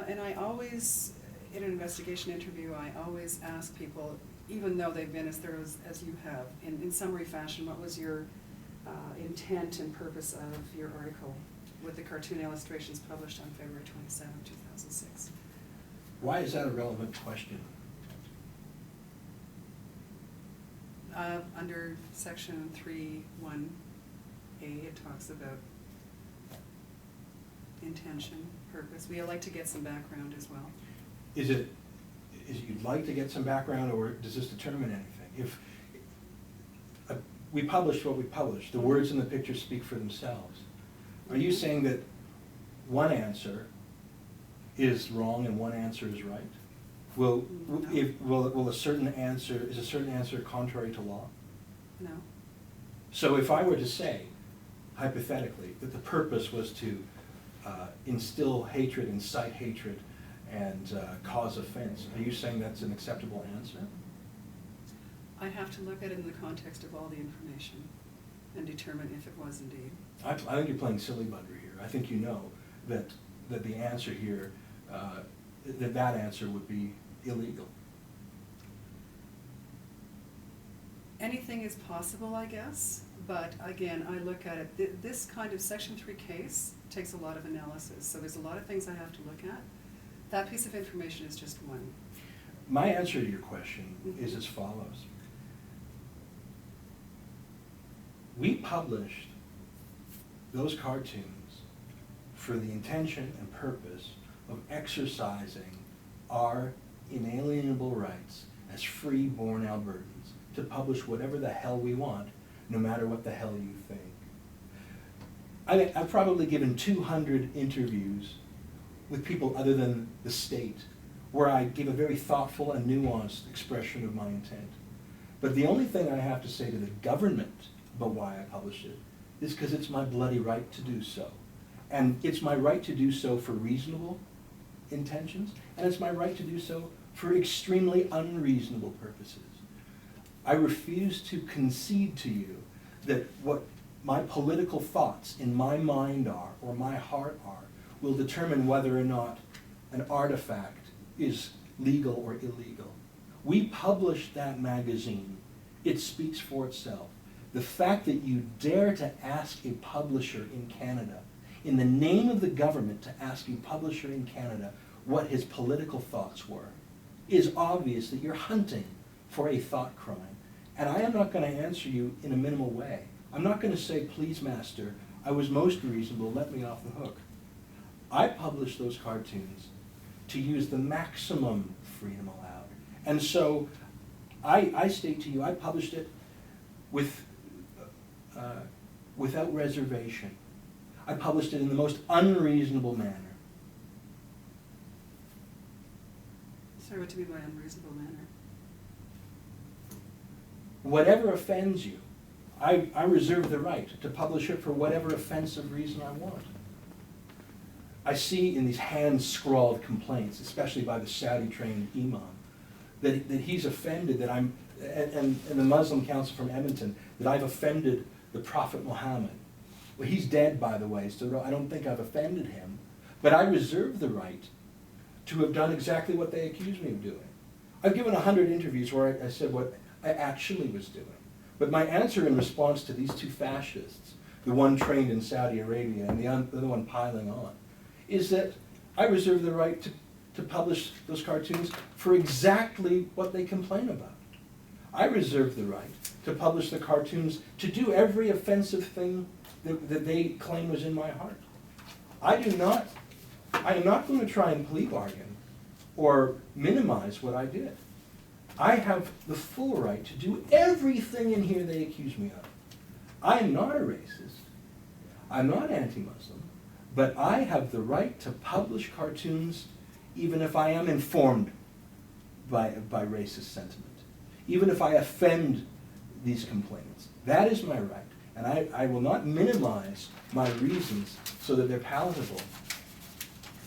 And I always, in an investigation interview, I always ask people, even though they've been as thorough as you have, in summary fashion, what was your intent and purpose of your article with the cartoon illustrations published on February 27, 2006? Why is that a relevant question? Under section 3(1)(a), it talks about intention, purpose. We like to get some background as well. Is it you'd like to get some background, or does this determine anything? If we published what we published, the words in the picture speak for themselves. Are you saying that one answer is wrong and one answer is right? Will a certain answer contrary to law? No. So if I were to say, hypothetically, that the purpose was to instill hatred, incite hatred, and cause offense, are you saying that's an acceptable answer? I have to look at it in the context of all the information and determine if it was indeed. I think you're playing silly bugger here. I think you know that the answer here, that answer would be illegal. Anything is possible, I guess, but again, I look at it, this kind of Section 3 case takes a lot of analysis, so there's a lot of things I have to look at. That piece of information is just one. My answer to your question is as follows. We published those cartoons for the intention and purpose of exercising our inalienable rights as free-born Albertans to publish whatever the hell we want, no matter what the hell you think. I've probably given 200 interviews with people other than the state where I give a very thoughtful and nuanced expression of my intent. But the only thing I have to say to the government about why I published it is because it's my bloody right to do so. And it's my right to do so for reasonable intentions, and it's my right to do so for extremely unreasonable purposes. I refuse to concede to you that what my political thoughts in my mind are, or my heart are, will determine whether or not an artifact is legal or illegal. We published that magazine. It speaks for itself. The fact that you dare to ask a publisher in Canada, in the name of the government, to ask a publisher in Canada what his political thoughts were, is obvious that you're hunting for a thought crime. And I am not going to answer you in a minimal way. I'm not going to say, please, master, I was most reasonable, let me off the hook. I published those cartoons to use the maximum freedom allowed. And so I state to you, I published it without reservation. I published it in the most unreasonable manner. Sorry, what do you mean by unreasonable manner? Whatever offends you, I reserve the right to publish it for whatever offensive reason I want. I see in these hand-scrawled complaints, especially by the Saudi-trained imam, that he's offended that I'm, and the Muslim Council from Edmonton, that I've offended the Prophet Muhammad. Well, he's dead, by the way, so I don't think I've offended him. But I reserve the right to have done exactly what they accuse me of doing. I've given 100 interviews where I said what I actually was doing. But my answer in response to these two fascists, the one trained in Saudi Arabia and the other one piling on, is that I reserve the right to publish those cartoons for exactly what they complain about. I reserve the right to publish the cartoons to do every offensive thing that they claim was in my heart. I am not going to try and plea bargain or minimize what I did. I have the full right to do everything in here they accuse me of. I am not a racist. I'm not anti-Muslim. But I have the right to publish cartoons even if I am informed by racist sentiment, even if I offend these complainants. That is my right. And I will not minimize my reasons so that they're palatable